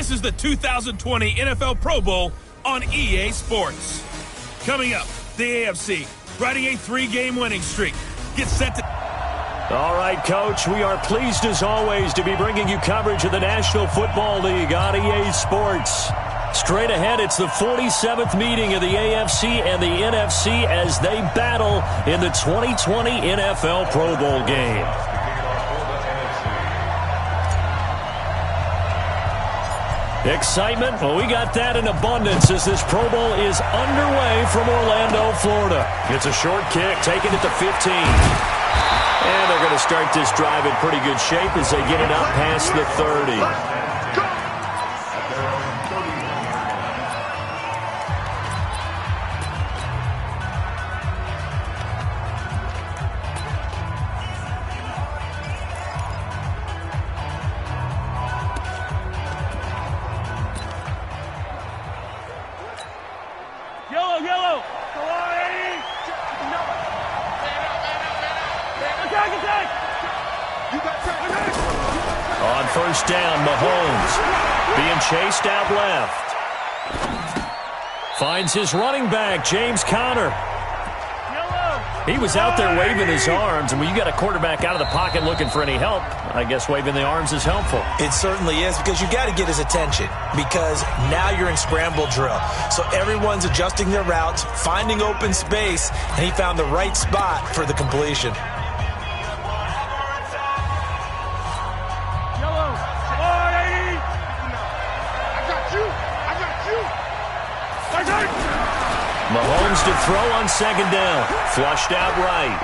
This is the 2020 NFL Pro Bowl on EA Sports. Coming up, the AFC, riding a 3-game winning streak, gets set to... All right, Coach, we are pleased as always to be bringing you coverage of the National Football League on EA Sports. Straight ahead, it's the 47th meeting of the AFC and the NFC as they battle in the 2020 NFL Pro Bowl game. Excitement? Well, we got that in abundance as this Pro Bowl is underway from Orlando, Florida. It's a short kick, taking it to 15. And they're going to start this drive in pretty good shape as they get it up past the 30. Yellow. On first down, Mahomes being chased out left. Finds his running back, James Conner. He was out there waving his arms, and when you got a quarterback out of the pocket looking for any help, I guess waving the arms is helpful. It certainly is, because you got to get his attention, because now you're in scramble drill. So everyone's adjusting their routes, finding open space, and he found the right spot for the completion. Mahomes to throw on second down. Flushed out right.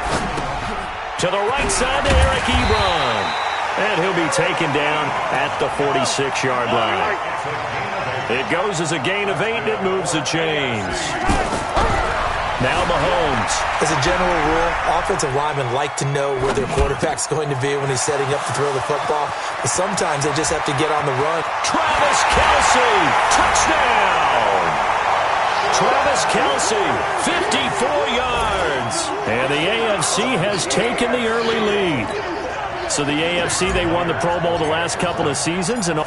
To the right side to Eric Ebron. And he'll be taken down at the 46-yard line. It goes as a gain of 8, and it moves the chains. Now Mahomes. As a general rule, offensive linemen like to know where their quarterback's going to be when he's setting up to throw the football. But sometimes they just have to get on the run. Travis Kelce. Touchdown. Travis Kelce, 54 yards. And the AFC has taken the early lead. So the AFC, they won the Pro Bowl the last couple of seasons. And oh,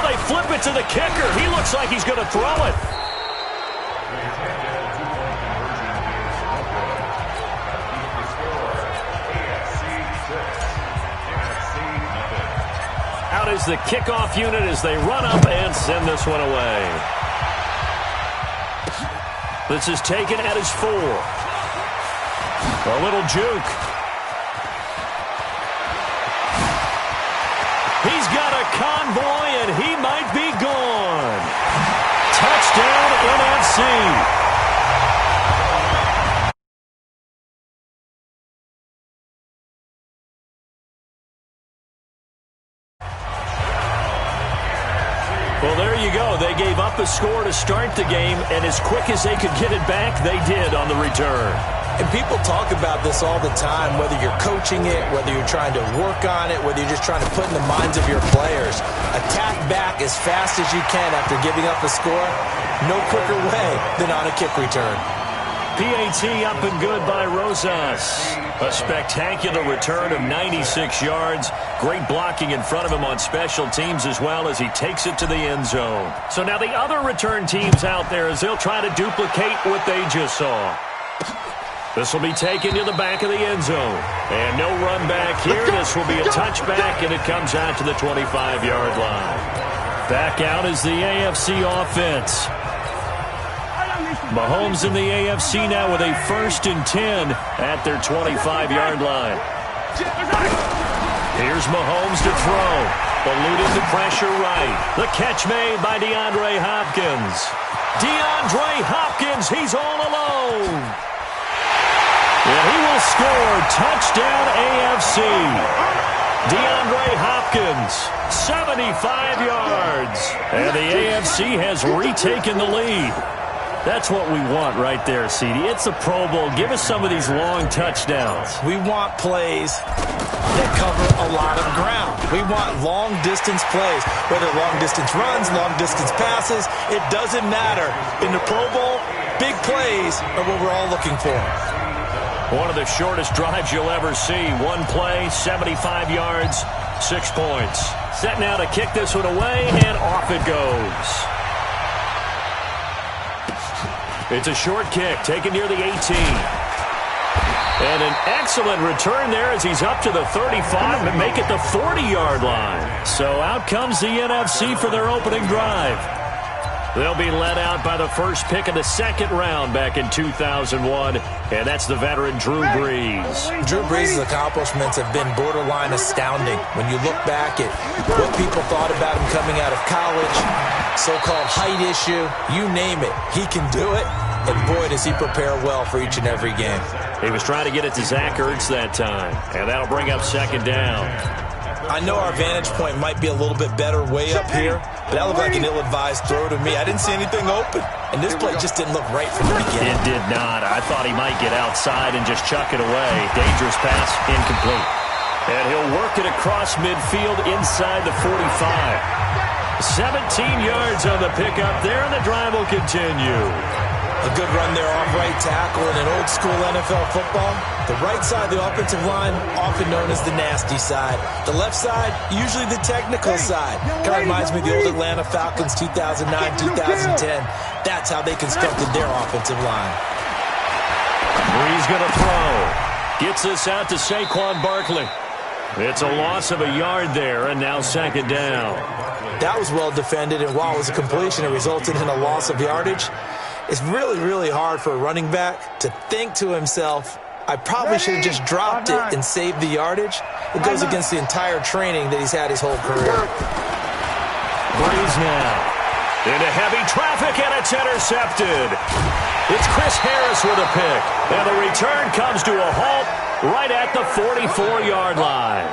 they flip it to the kicker. He looks like he's going to throw it. Out is the kickoff unit as they run up and send this one away. This is taken at his 4. A little juke. He's got a convoy, and he might be gone. Touchdown, NFC. Well, there you go. They gave up a score to start the game, and as quick as they could get it back, they did on the return. And people talk about this all the time, whether you're coaching it, whether you're trying to work on it, whether you're just trying to put in the minds of your players. Attack back as fast as you can after giving up a score. No quicker way than on a kick return. PAT up and good by Rosas. A spectacular return of 96 yards. Great blocking in front of him on special teams as well as he takes it to the end zone. So now the other return teams out there as they'll try to duplicate what they just saw. This will be taken to the back of the end zone. And no run back here. This will be a touchback, and it comes out to the 25-yard line. Back out is the AFC offense. Mahomes in the AFC now with a 1st and 10 at their 25-yard line. Here's Mahomes to throw. Eluding the pressure right. The catch made by DeAndre Hopkins. DeAndre Hopkins, he's all alone. And he will score. Touchdown AFC. DeAndre Hopkins, 75 yards. And the AFC has retaken the lead. That's what we want right there, CD. It's a Pro Bowl. Give us some of these long touchdowns. We want plays that cover a lot of ground. We want long-distance plays, whether long-distance runs, long-distance passes. It doesn't matter. In the Pro Bowl, big plays are what we're all looking for. One of the shortest drives you'll ever see. One play, 75 yards. 6 points. Set now to kick this one away, and off it goes. It's a short kick, taken near the 18. And an excellent return there as he's up to the 35 and make it the 40-yard line. So out comes the NFC for their opening drive. They'll be led out by the first pick of the second round back in 2001, and that's the veteran Drew Brees. Drew Brees' accomplishments have been borderline astounding. When you look back at what people thought about him coming out of college, so-called height issue, you name it, he can do it. And boy, does he prepare well for each and every game. He was trying to get it to Zach Ertz that time, and that'll bring up second down. I know our vantage point might be a little bit better way up here, but that looked like an ill-advised throw to me. I didn't see anything open, and this play just didn't look right from the beginning. It did not. I thought he might get outside and just chuck it away. Dangerous pass, incomplete. And he'll work it across midfield inside the 45. 17 yards on the pickup there, and the drive will continue. A good run there off right tackle in an old-school NFL football. The right side of the offensive line, often known as the nasty side. The left side, usually the technical side. Kind of reminds me of the old Atlanta Falcons 2009, 2010. That's how they constructed their offensive line. Brees going to throw. Gets this out to Saquon Barkley. It's a loss of a yard there, and now second down. That was well defended, and while it was a completion, it resulted in a loss of yardage. It's really, really hard for a running back to think to himself, I probably should have just dropped it and saved the yardage. It goes against the entire training that he's had his whole career. Brees now into heavy traffic, and it's intercepted. It's Chris Harris with a pick, and the return comes to a halt right at the 44-yard line.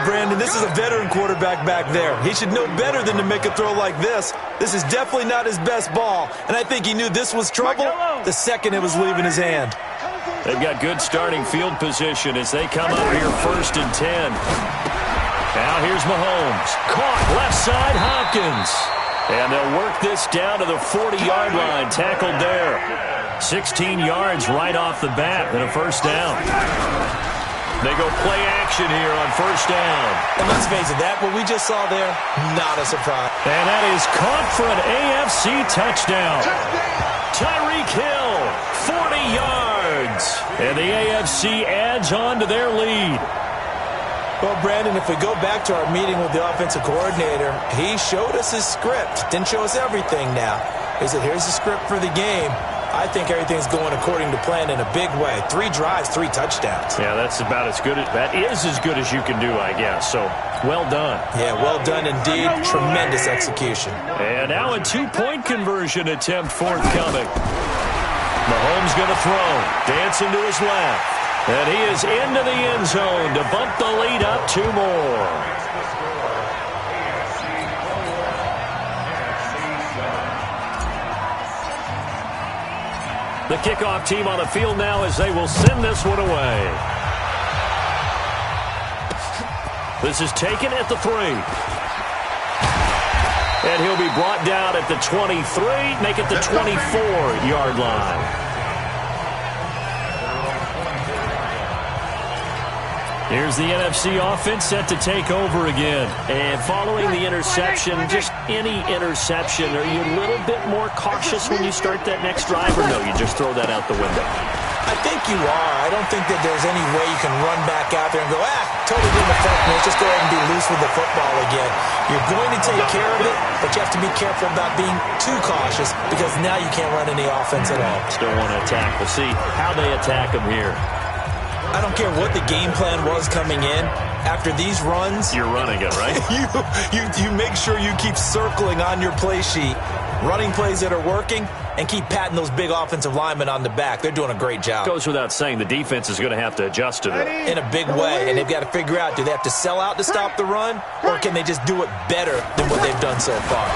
Brandon, this is a veteran quarterback back there. He should know better than to make a throw like this. This is definitely not his best ball, and I think he knew this was trouble the second it was leaving his hand. They've got good starting field position as they come up here 1st and 10. Now here's Mahomes. Caught left side, Hopkins. And they'll work this down to the 40-yard line, tackled there. 16 yards right off the bat and a first down. They go play action here on first down. And let's face it, that what we just saw there, not a surprise. And that is caught for an AFC touchdown. Tyreek Hill, 40 yards. And the AFC adds on to their lead. Well, Brandon, if we go back to our meeting with the offensive coordinator, he showed us his script. Didn't show us everything now. He said, here's the script for the game. I think everything's going according to plan in a big way. 3 drives, 3 touchdowns. Yeah, that's about as good. That is as good as you can do, I guess. So, well done. Yeah, well done indeed. Tremendous execution. And now a 2-point conversion attempt forthcoming. Mahomes going to throw. Dancing to his left. And he is into the end zone to bump the lead up 2 more. The kickoff team on the field now as they will send this one away. This is taken at the 3. And he'll be brought down at the 23, make it the 24-yard line. Here's the NFC offense set to take over again. And following the interception, just any interception, are you a little bit more cautious when you start that next drive, or no, you just throw that out the window? I think you are. I don't think that there's any way you can run back out there and go, totally didn't affect me. Let's just go ahead and be loose with the football again. You're going to take care of it, but you have to be careful about being too cautious because now you can't run any offense at all. Still want to attack. We'll see how they attack them here. I don't care what the game plan was coming in. After these runs, you're running it, right? you make sure you keep circling on your play sheet, running plays that are working, and keep patting those big offensive linemen on the back. They're doing a great job. Goes without saying, the defense is going to have to adjust to that. In a big way, and they've got to figure out, do they have to sell out to stop the run, or can they just do it better than what they've done so far?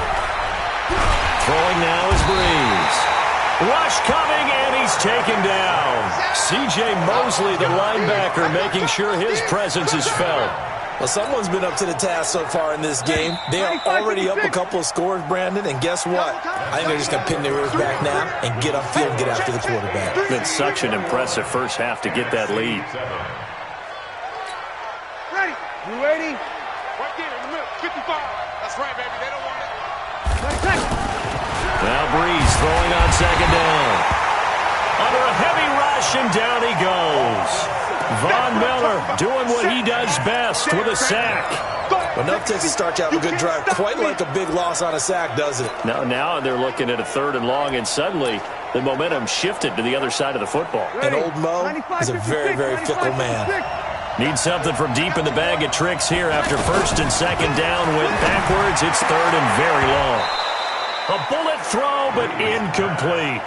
Throwing now is Brees. Rush coming, and he's taken down. C.J. Mosley, the linebacker, making sure his presence is felt. Well, someone's been up to the task so far in this game. They are already up a couple of scores, Brandon, and guess what? I think they're just going to pin their ears back now and get upfield and get after the quarterback. Been such an impressive first half to get that lead. 280. Right there in the middle. 55. That's right, baby. They don't want it. Now Breeze throwing on second down. Under a heavy rush, and down he goes. Von Miller doing what he does best with a sack. Enough takes to start you out a good drive. Quite like a big loss on a sack, doesn't it? Now they're looking at a 3rd and long, and suddenly the momentum shifted to the other side of the football. And old Mo is a very, very fickle man. Need something from deep in the bag of tricks here after 1st and 2nd down. Went backwards. It's 3rd and very long. A bullet throw, but incomplete.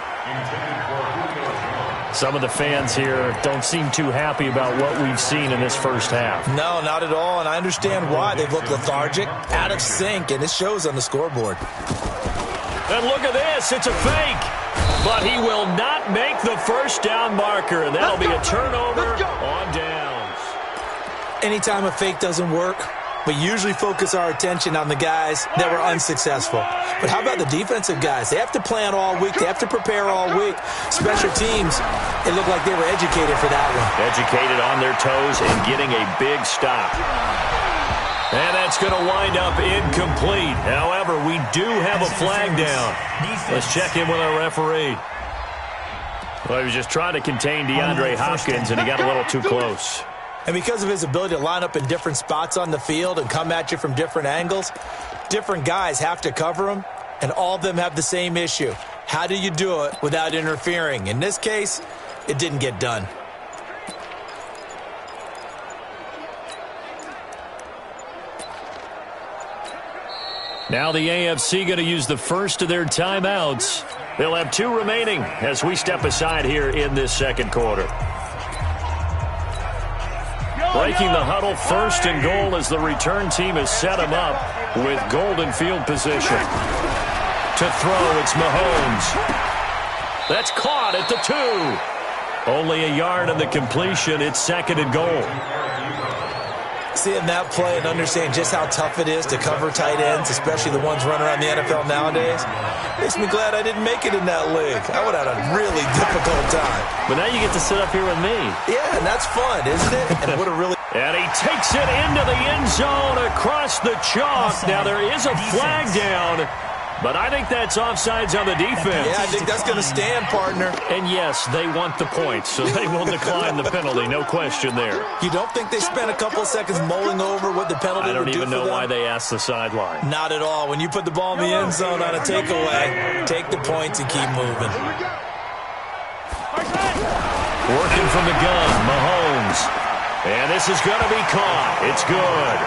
Some of the fans here don't seem too happy about what we've seen in this first half. No, not at all, and I understand why. They look lethargic, out of sync, and it shows on the scoreboard. And look at this. It's a fake. But he will not make the first down marker, and that'll be a turnover on downs. Anytime a fake doesn't work, we usually focus our attention on the guys that were unsuccessful. But how about the defensive guys? They have to plan all week. They have to prepare all week. Special teams, it looked like they were educated for that one. Educated on their toes and getting a big stop. And that's going to wind up incomplete. However, we do have a flag down. Let's check in with our referee. Well, he was just trying to contain DeAndre Hopkins, and he got a little too close. And because of his ability to line up in different spots on the field and come at you from different angles, different guys have to cover him, and all of them have the same issue. How do you do it without interfering? In this case, it didn't get done. Now the AFC going to use the first of their timeouts. They'll have 2 remaining as we step aside here in this second quarter. Breaking the huddle, 1st and goal as the return team has set him up with golden field position. To throw, it's Mahomes. That's caught at the 2. Only a yard on the completion. It's 2nd and goal. Seeing that play and understanding just how tough it is to cover tight ends, especially the ones running around the NFL nowadays, makes me glad I didn't make it in that league. I would have had a really difficult time. But now you get to sit up here with me. Yeah, and that's fun, isn't it? And what a really... And he takes it into the end zone across the chalk. Now there is a flag down, but I think that's offsides on the defense. Yeah, I think that's going to stand, partner. And yes, they want the points, so they will decline the penalty. No question there. You don't think they spent a couple seconds mulling over what the penalty would do for them? I don't even know why they asked the sideline. Not at all. When you put the ball in the end zone on a takeaway, take the points and keep moving. Working from the gun, Mahomes. And this is going to be caught. It's good.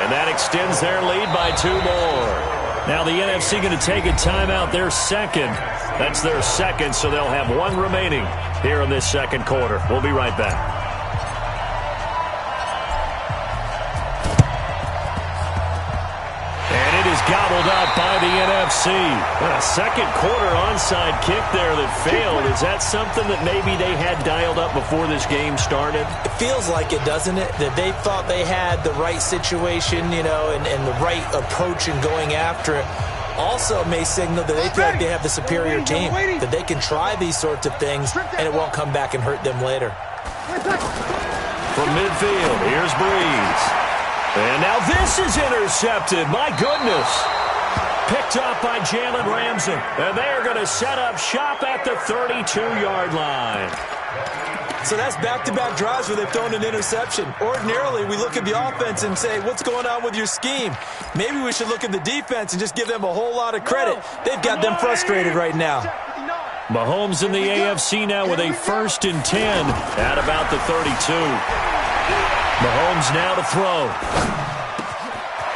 And that extends their lead by 2 more. Now the NFC going to take a timeout, their 2nd. That's their 2nd, so they'll have 1 remaining here in this second quarter. We'll be right back. Gobbled up by the NFC. A second quarter onside kick there that failed. Is that something that maybe they had dialed up before this game started? It feels like it, doesn't it? That they thought they had the right situation, you know, and the right approach in going after it. Also may signal that they feel like they have the superior team, that they can try these sorts of things and it won't come back and hurt them later. From midfield, here's Breeze. And now this is intercepted. My goodness. Picked up by Jalen Ramsey. And they're going to set up shop at the 32-yard line. So that's back-to-back drives where they've thrown an interception. Ordinarily, we look at the offense and say, what's going on with your scheme? Maybe we should look at the defense and just give them a whole lot of credit. They've got them frustrated right now. Mahomes in the AFC now with a 1st and 10 at about the 32. Mahomes now to throw.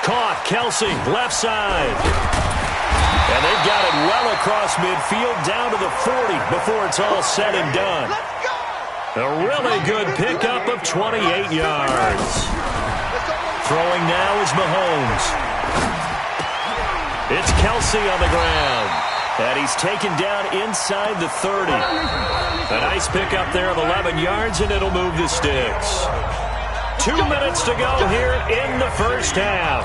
Caught, Kelsey, left side. And they've got it well across midfield down to the 40 before it's all said and done. A really good pickup of 28 yards. Throwing now is Mahomes. It's Kelsey on the ground. And he's taken down inside the 30. A nice pickup there of 11 yards, and it'll move the sticks. 2 minutes to go here in the first half.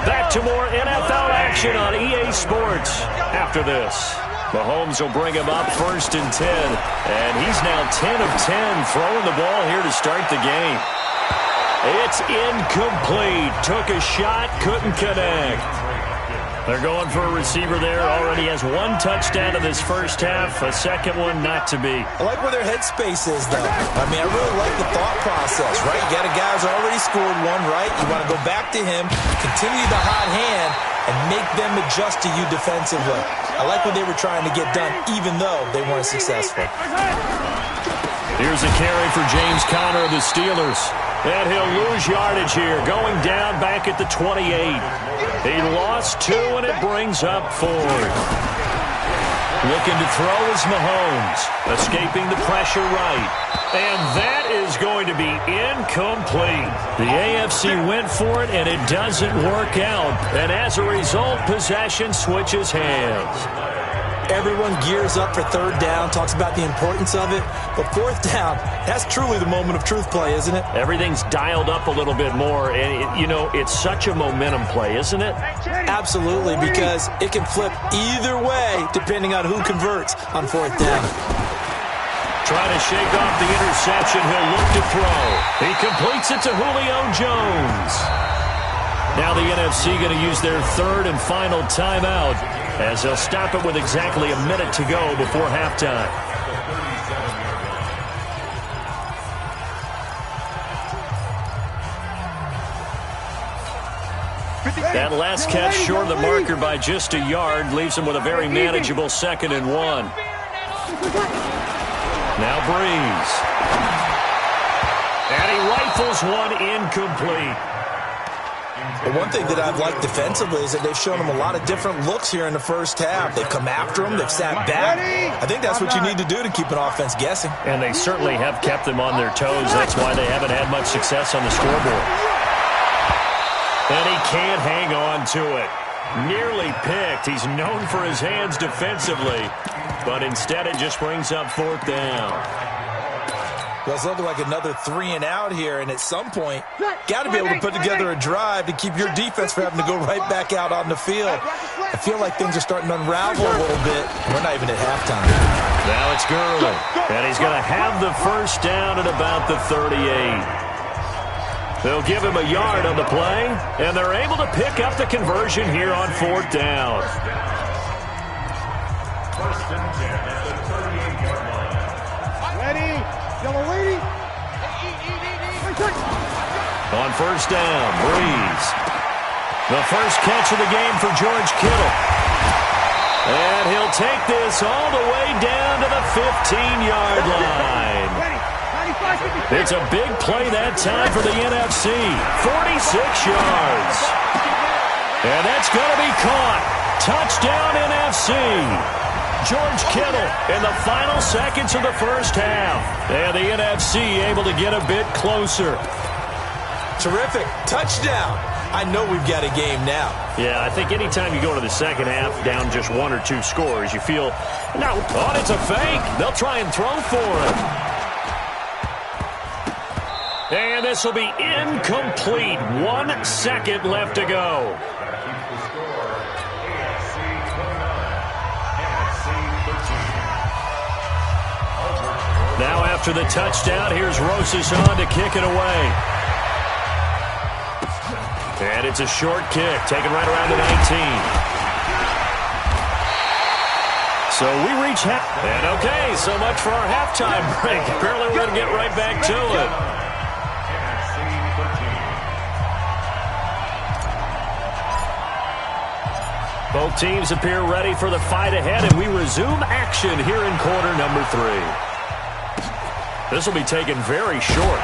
Back to more NFL action on EA Sports after this. Mahomes will bring him up 1st and 10. And he's now 10 of 10 throwing the ball here to start the game. It's incomplete. Took a shot, couldn't connect. They're going for a receiver there. Already has one touchdown in this first half. A second one not to be. I like where their headspace is, though. I mean, I really like the thought process, right? You got a guy who's already scored one, right? You want to go back to him, continue the hot hand, and make them adjust to you defensively. I like what they were trying to get done, even though they weren't successful. Here's a carry for James Conner of the Steelers. And he'll lose yardage here, going down back at the 28. He lost 2, and it brings up 4. Looking to throw is Mahomes, escaping the pressure right. And that is going to be incomplete. The AFC went for it, and it doesn't work out. And as a result, possession switches hands. Everyone gears up for third down, talks about the importance of it. But fourth down, that's truly the moment of truth play, isn't it? Everything's dialed up a little bit more. And, it's such a momentum play, isn't it? Absolutely, because it can flip either way depending on who converts on fourth down. Trying to shake off the interception. He'll look to throw. He completes it to Julio Jones. Now the NFC going to use their third and final timeout, as they'll stop it with exactly a minute to go before halftime. That last catch short of the marker by just a yard leaves him with a very manageable 2nd and 1. Now Breeze. And he rifles one incomplete. But one thing that I've liked defensively is that they've shown them a lot of different looks here in the first half. They've come after them. They've sat back. I think that's what you need to do to keep an offense guessing. And they certainly have kept them on their toes. That's why they haven't had much success on the scoreboard. And he can't hang on to it. Nearly picked. He's known for his hands defensively. But instead it just brings up 4th down. Well, it's looking like another 3 and out here, and at some point, got to be able to put together a drive to keep your defense from having to go right back out on the field. I feel like things are starting to unravel a little bit. We're not even at halftime. Now it's Gurley, and he's going to have the first down at about the 38. They'll give him a yard on the play, and they're able to pick up the conversion here on 4th down. On 1st down, Breeze. The first catch of the game for George Kittle. And he'll take this all the way down to the 15-yard line. It's a big play that time for the NFC. 46 yards. And that's going to be caught. Touchdown NFC. George Kittle in the final seconds of the first half. And the NFC able to get a bit closer. Terrific. Touchdown. I know we've got a game now. Yeah, I think anytime you go to the second half down just 1 or 2 scores, you feel, no, oh, it's a fake. They'll try and throw for it. And this will be incomplete. 1 second left to go. Now after the touchdown, here's Rosas on to kick it away. And it's a short kick, taken right around the 19. So we reach half. And okay, so much for our halftime break. Apparently we're going to get right back to it. Both teams appear ready for the fight ahead, and we resume action here in quarter number 3. This will be taken very short.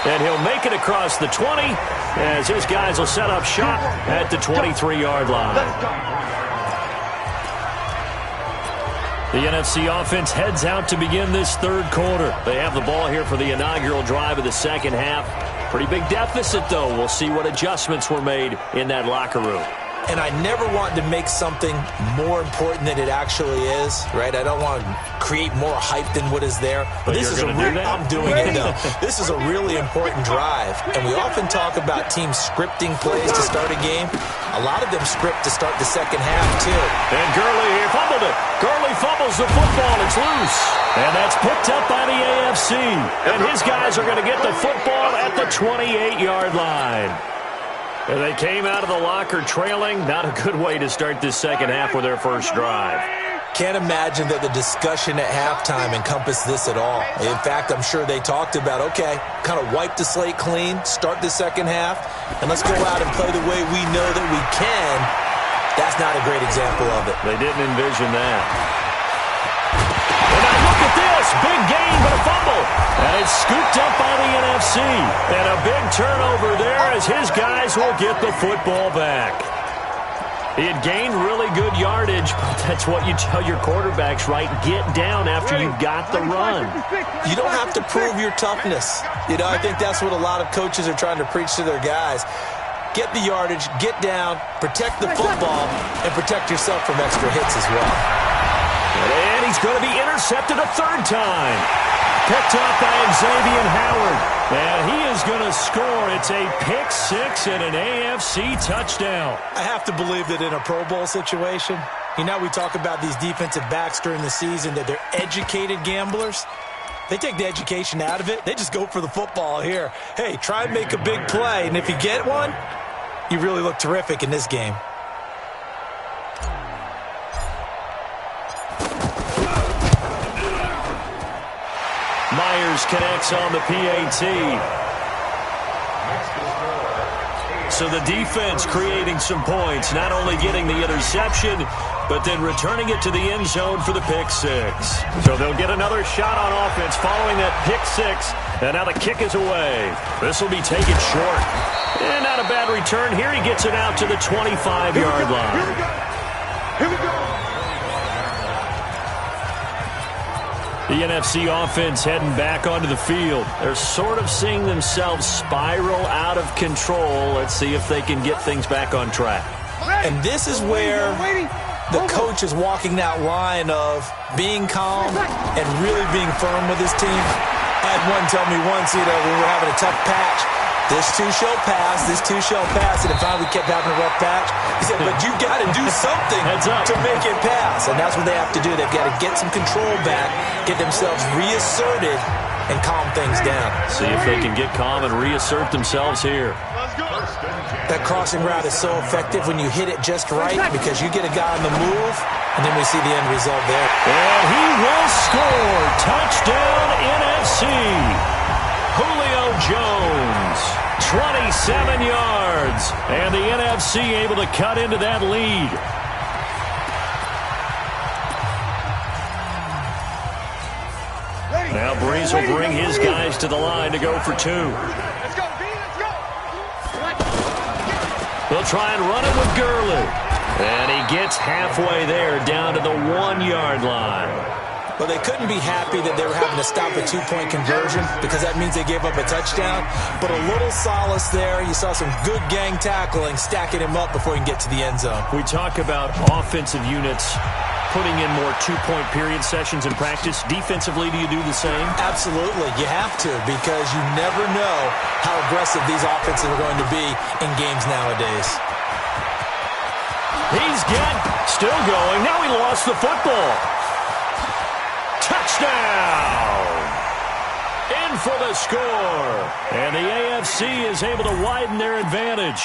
And he'll make it across the 20 as his guys will set up shop at the 23-yard line. The NFC offense heads out to begin this 3rd quarter. They have the ball here for the inaugural drive of the second half. Pretty big deficit, though. We'll see what adjustments were made in that locker room. And I never want to make something more important than it actually is, right? I don't want to create more hype than what is there. But this is I'm doing it though. This is a really important drive. And we often talk about teams scripting plays to start a game. A lot of them script to start the second half too. And Gurley fumbled it. Gurley fumbles the football. It's loose. And that's picked up by the AFC. And his guys are going to get the football at the 28-yard line. And they came out of the locker trailing. Not a good way to start this second half with their first drive. Can't imagine that the discussion at halftime encompassed this at all. In fact, I'm sure they talked about, okay, kind of wipe the slate clean, start the second half, and let's go out and play the way we know that we can. That's not a great example of it. They didn't envision that. And now look at this. Big gain, but a fumble. And it's scooped up by the NFC. And a big turnover there as his guys will get the football back. He had gained really good yardage, but that's what you tell your quarterbacks, right? Get down after you got the run. You don't have to prove your toughness. You know, I think that's what a lot of coaches are trying to preach to their guys. Get the yardage, get down, protect the football, and protect yourself from extra hits as well. And he's going to be intercepted a third time. Picked up by Xavier Howard. And he is going to score. It's a pick six and an AFC touchdown. I have to believe that in a Pro Bowl situation, you know, we talk about these defensive backs during the season, that they're educated gamblers. They take the education out of it. They just go for the football here. Hey, try and make a big play. And if you get one, you really look terrific in this game. Myers connects on the PAT. So the defense creating some points, not only getting the interception, but then returning it to the end zone for the pick six. So they'll get another shot on offense following that pick six. And now the kick is away. This will be taken short. And not a bad return here. He gets it out to the 25-yard line. Here we go. The NFC offense heading back onto the field. They're sort of seeing themselves spiral out of control. Let's see if they can get things back on track. And this is where the coach is walking that line of being calm and really being firm with his team. I had one tell me once, you know, when we were having a tough patch, this too shall pass, this too shall pass. And if finally we kept having a rough patch, he said, but you got to do something to make it pass. And that's what they have to do. They've got to get some control back, get themselves reasserted, and calm things down. See if they can get calm and reassert themselves here. That crossing route is so effective when you hit it just right because you get a guy on the move, and then we see the end result there. And he will score. Touchdown NFC. Julio Jones, 27 yards, and the NFC able to cut into that lead. Now Breeze will bring his guys to the line to go for two. Let's go, B, let's go. They'll try and run it with Gurley. And he gets halfway there, down to the 1-yard line. Well, they couldn't be happy that they were having to stop a two-point conversion because that means they gave up a touchdown. But a little solace there. You saw some good gang tackling, stacking him up before he can get to the end zone. We talk about offensive units putting in more two-point period sessions in practice. Defensively, do you do the same? Absolutely. You have to because you never know how aggressive these offenses are going to be in games nowadays. He's still going. Now he lost the football. Touchdown! In for the score. And the AFC is able to widen their advantage.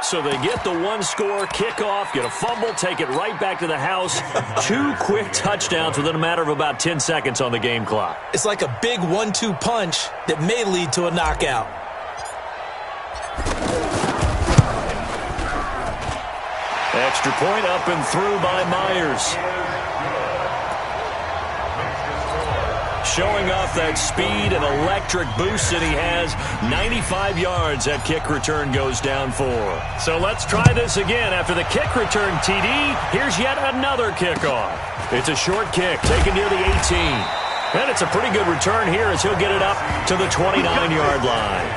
So they get the one-score kickoff, get a fumble, take it right back to the house. 2 quick touchdowns within a matter of about 10 seconds on the game clock. It's like a big 1-2 punch that may lead to a knockout. Extra point up and through by Myers. Showing off that speed and electric boost that he has. 95 yards that kick return goes down for. So let's try this again. After the kick return TD, here's yet another kickoff. It's a short kick taken near the 18. And it's a pretty good return here as he'll get it up to the 29-yard line.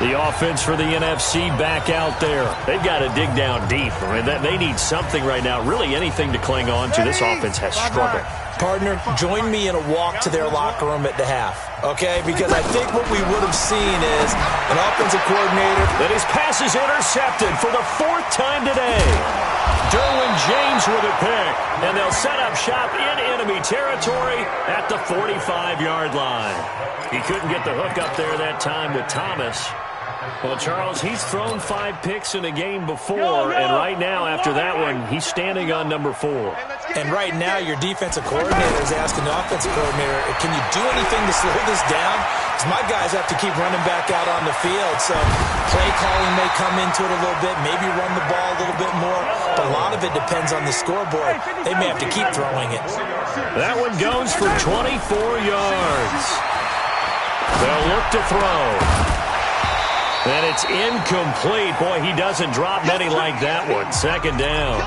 The offense for the NFC back out there. They've got to dig down deep. I mean, they need something right now, really anything to cling on to. This offense has struggled. Partner, join me in a walk to their locker room at the half, okay? Because I think what we would have seen is an offensive coordinator. And his pass is intercepted for the 4th time today. Derwin James with a pick. And they'll set up shop in enemy territory at the 45-yard line. He couldn't get the hook up there that time with Thomas. Well, Charles, he's thrown 5 picks in a game before, and right now, after that one, he's standing on number 4. And right now, your defensive coordinator is asking the offensive coordinator, can you do anything to slow this down? Because my guys have to keep running back out on the field, so play calling may come into it a little bit, maybe run the ball a little bit more, but a lot of it depends on the scoreboard. They may have to keep throwing it. That one goes for 24 yards. They'll look to throw. And it's incomplete. Boy, he doesn't drop many like that one. 2nd down.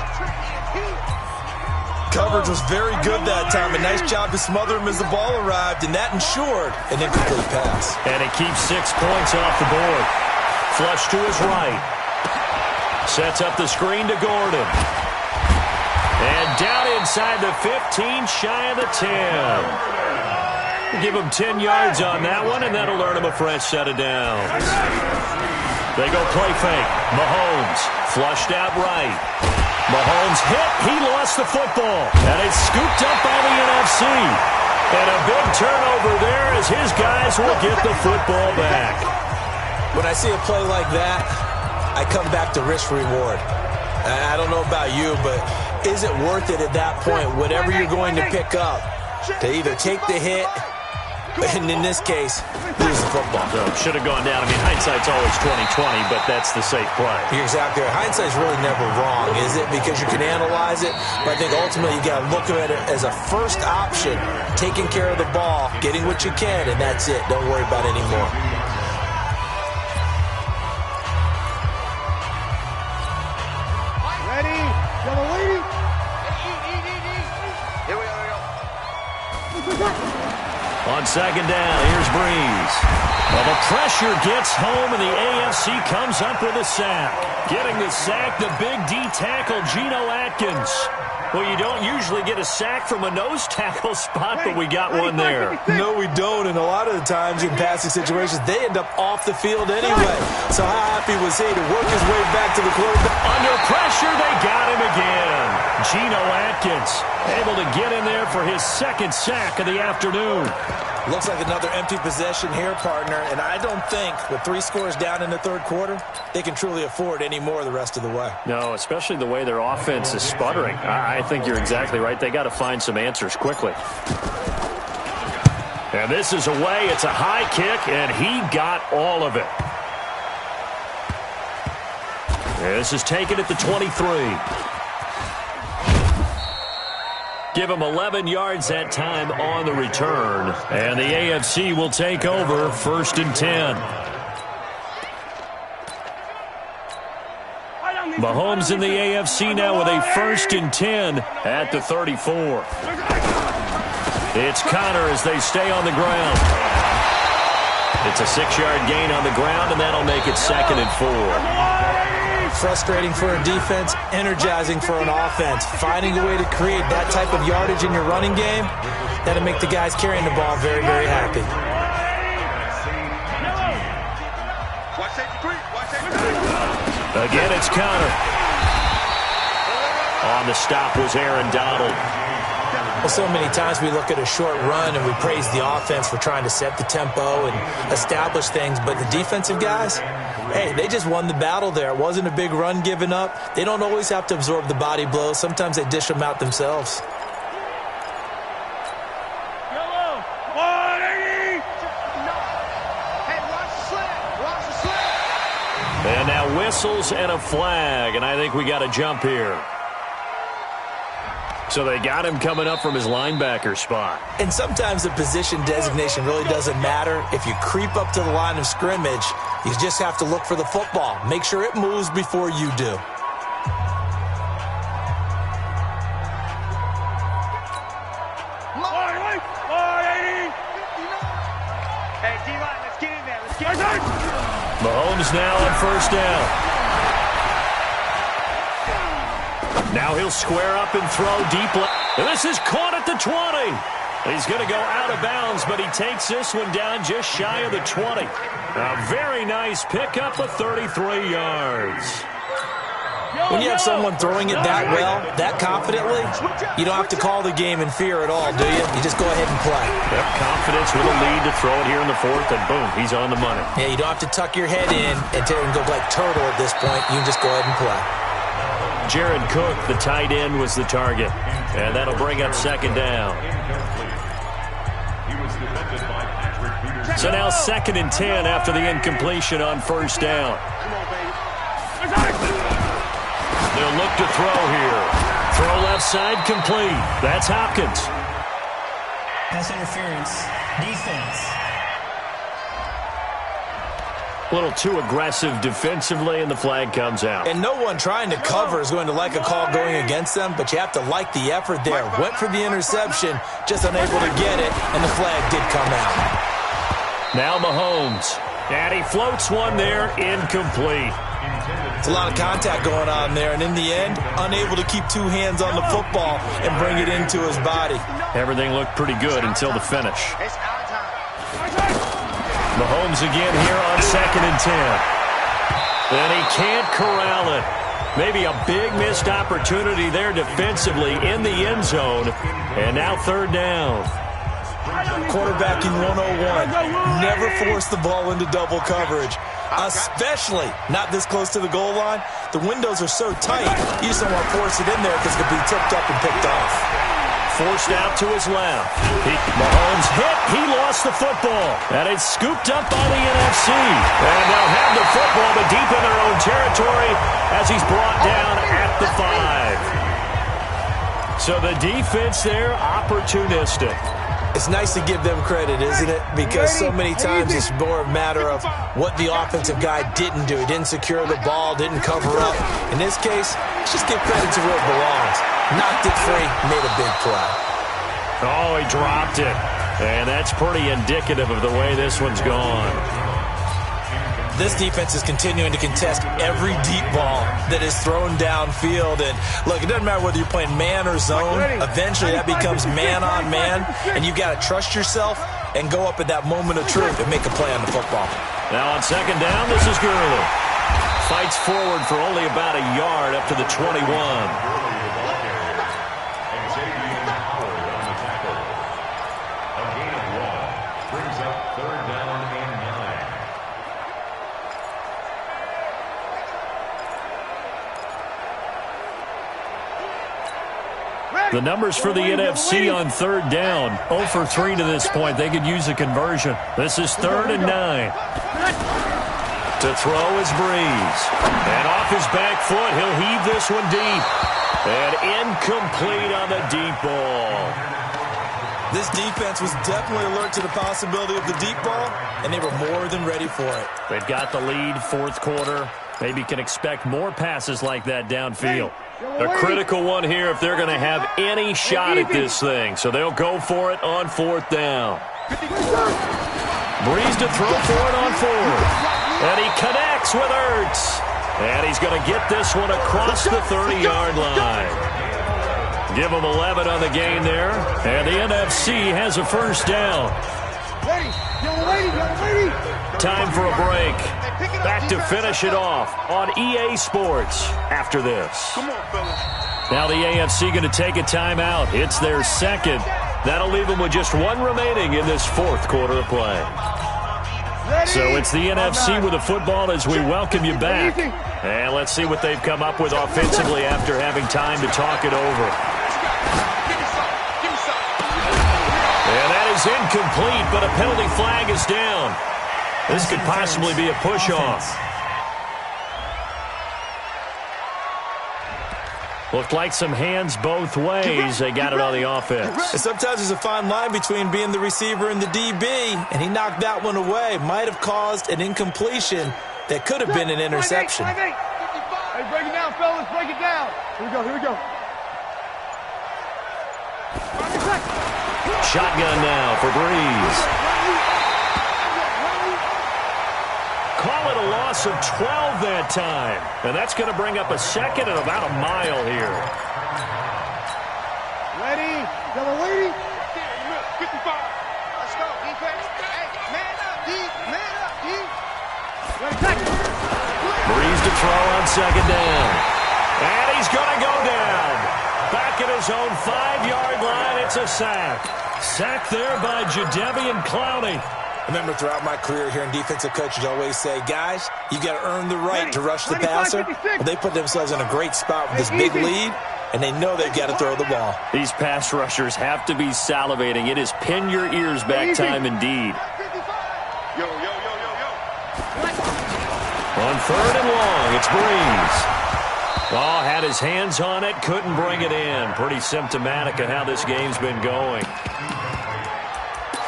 Coverage was very good that time. A nice job to smother him as the ball arrived, and that ensured an incomplete pass. And it keeps 6 points off the board. Flush to his right. Sets up the screen to Gordon. And down inside the 15, shy of the 10. Give him 10 yards on that one, and that'll earn him a fresh set of downs. They go play fake. Mahomes flushed out right. Mahomes hit. He lost the football. And it's scooped up by the NFC. And a big turnover there as his guys will get the football back. When I see a play like that, I come back to risk-reward. I don't know about you, but is it worth it at that point, whatever you're going to pick up, to either take the hit, and in this case, lose the football? So should have gone down. I mean, hindsight's always 20/20, but that's the safe play. You're exactly right. Hindsight's really never wrong, is it? Because you can analyze it, but I think ultimately you got to look at it as a first option, taking care of the ball, getting what you can, and that's it. Don't worry about it anymore. Ready? Yellow lady. Here we go. On 2nd down, here's Breeze. Well, the pressure gets home, and the AFC comes up with a sack. Getting the sack, the big D tackle, Geno Atkins. Well, you don't usually get a sack from a nose tackle spot, but we got one there. No, we don't, and a lot of the times in passing situations, they end up off the field anyway. So how happy was he to work his way back to the quarterback? Under pressure, they got him again. Geno Atkins able to get in there for his 2nd sack of the afternoon. Looks like another empty possession here, partner, and I don't think with 3 scores down in the 3rd quarter, they can truly afford any more the rest of the way. No, especially the way their offense is sputtering. I think you're exactly right. They got to find some answers quickly. And this is away. It's a high kick, and he got all of it. This is taken at the 23. Give him 11 yards that time on the return. And the AFC will take over 1st and 10. Mahomes in the AFC now with a 1st and 10 at the 34. It's Connor as they stay on the ground. It's a 6-yard gain on the ground, and that'll make it 2nd and 4. Frustrating for a defense, energizing for an offense. Finding a way to create that type of yardage in your running game, that'll make the guys carrying the ball very, very happy. Again, it's Connor. On the stop was Aaron Donald. Well, so many times we look at a short run and we praise the offense for trying to set the tempo and establish things, but the defensive guys, hey, they just won the battle there. It wasn't a big run given up. They don't always have to absorb the body blows. Sometimes they dish them out themselves. And now whistles and a flag, and I think we got a jump here. So they got him coming up from his linebacker spot. And sometimes the position designation really doesn't matter. If you creep up to the line of scrimmage, you just have to look for the football. Make sure it moves before you do. Mahomes now on first down. Now he'll square up and throw deep. And this is caught at the 20. He's going to go out of bounds, but he takes this one down just shy of the 20. A very nice pickup of 33 yards. When you have someone throwing it that well, that confidently, you don't have to call the game in fear at all, do you? You just go ahead and play. Yep, confidence with a lead to throw it here in the fourth, and boom, he's on the money. Yeah, you don't have to tuck your head in and go like turtle at this point. You can just go ahead and play. Jared Cook, the tight end, was the target, and that'll bring up second down. So now 2nd and 10 after the incompletion on first down. They'll look to throw here. Throw left side complete. That's Hopkins. Pass interference. Defense. A little too aggressive defensively, and the flag comes out. And no one trying to cover is going to like a call going against them, but you have to like the effort there. Went for the interception, just unable to get it, and the flag did come out. Now Mahomes. And he floats one there, incomplete. It's a lot of contact going on there, and in the end, unable to keep two hands on the football and bring it into his body. Everything looked pretty good until the finish. Mahomes again here on 2nd and 10. And he can't corral it. Maybe a big missed opportunity there defensively in the end zone. And now 3rd down. Quarterbacking 101. Never force the ball into double coverage, especially not this close to the goal line. The windows are so tight, you just don't want to force it in there because it could be tipped up and picked off. Forced out to his left. Mahomes hit. He lost the football. And it's scooped up by the NFC. And they'll have the football, but deep in their own territory as he's brought down at the 5. So the defense there, opportunistic. It's nice to give them credit, isn't it? Because so many times it's more a matter of what the offensive guy didn't do. He didn't secure the ball, didn't cover up. In this case, let's just give credit to where it belongs. Knocked it free, made a big play. Oh, he dropped it. And that's pretty indicative of the way this one's gone. This defense is continuing to contest every deep ball that is thrown downfield. And, look, it doesn't matter whether you're playing man or zone. Eventually that becomes man-on-man, and you've got to trust yourself and go up at that moment of truth and make a play on the football. Now on 2nd down, this is Gurley. Fights forward for only about a yard up to the 21. The numbers for the NFC on 3rd down. 0 for 3 to this point. They could use a conversion. This is 3rd and 9. To throw is Breeze. And off his back foot, he'll heave this one deep. And incomplete on the deep ball. This defense was definitely alert to the possibility of the deep ball, and they were more than ready for it. They've got the lead, 4th quarter. Maybe can expect more passes like that downfield. A critical one here if they're going to have any shot at this thing. So they'll go for it on 4th down. Breeze to throw for it on 4th. And he connects with Ertz. And he's going to get this one across the 30-yard line. Give him 11 on the gain there. And the NFC has a 1st down. Time for a break. Back to finish it off on EA Sports after this. Now the AFC going to take a timeout. It's their 2nd. That'll leave them with just 1 remaining in this 4th quarter of play. So it's the NFC with the football as we welcome you back. And let's see what they've come up with offensively after having time to talk it over. And that is incomplete, but a penalty flag is down. This could possibly be a push-off. Looked like some hands both ways. They got it on the offense. And sometimes there's a fine line between being the receiver and the DB, and he knocked that one away. Might have caused an incompletion that could have been an interception. Hey, break it down, fellas. Break it down. Here we go. Here we go. Shotgun now for Breeze. Call it a loss. loss of 12 that time. And that's going to bring up a second and about a mile here. Ready? Double waiting. Right there in the middle. 55. Let's go, defense. Hey, man up, D. Man up, D. Ready, tackle. Breeze to throw on second down. And he's going to go down. Back at his own 5-yard line, it's a sack. Sack there by Jadeveon Clowney. Remember, throughout my career here in defensive coaches always say, guys, you got to earn the right to rush the passer. Well, they put themselves in a great spot with this big lead, and they know they've got to throw the ball. These pass rushers have to be salivating. It is pin your ears back time indeed. Yo, yo, yo, yo, yo. On third and long, it's Breeze. Oh, had his hands on it, couldn't bring it in. Pretty symptomatic of how this game's been going.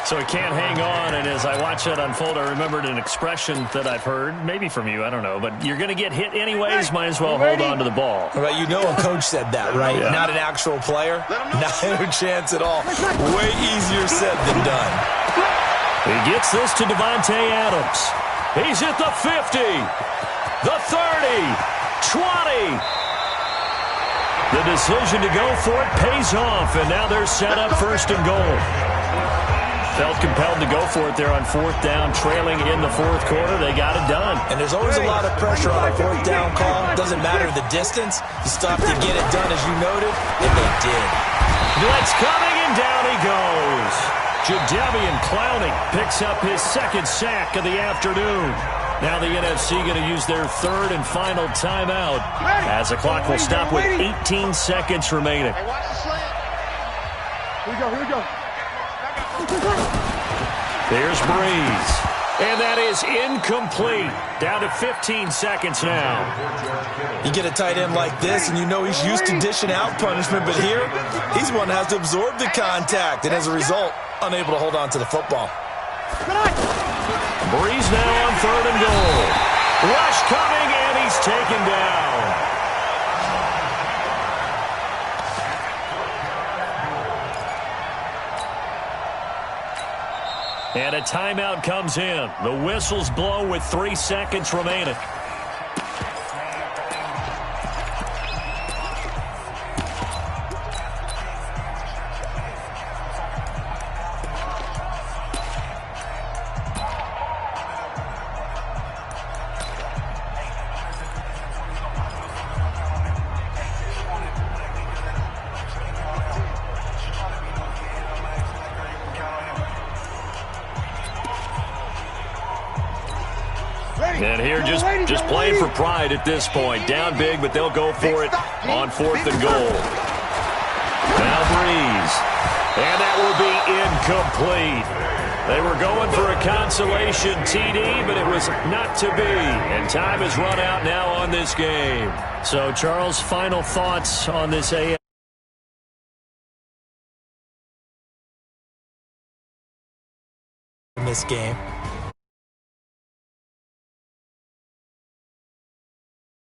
So he can't hang on, and as I watch that unfold, I remembered an expression that I've heard, maybe from you, I don't know, but you're going to get hit anyways, might as well hold on to the ball. Right, you know a coach said that, right? Yeah. Not an actual player. Not a chance at all. Way easier said than done. He gets this to Devontae Adams. He's at the 50, the 30, 20. The decision to go for it pays off, and now they're set up first and goal. Felt compelled to go for it there on fourth down, trailing in the fourth quarter. They got it done. And there's always a lot of pressure on a fourth down call. Doesn't matter the distance. You stop to get it done, as you noted, and they did. Blitz coming, and down he goes. Jadeveon Clowney picks up his second sack of the afternoon. Now the NFC going to use their third and final timeout as the clock will stop with 18 seconds remaining. Hey, watch the slant. Here we go, here we go. There's Breeze. And that is incomplete. Down to 15 seconds now. You get a tight end like this, and you know he's used to dishing out punishment, but here, he's one that has to absorb the contact, and as a result, unable to hold on to the football. Breeze now on third and goal. Rush coming, and he's taken down. And a timeout comes in. The whistles blow with 3 seconds remaining. And here just playing for pride at this point. Down big, but they'll go for it on fourth and goal. Now Breeze. And that will be incomplete. They were going for a consolation TD, but it was not to be. And time has run out now on this game. So, Charles, final thoughts on this AFC? In this game,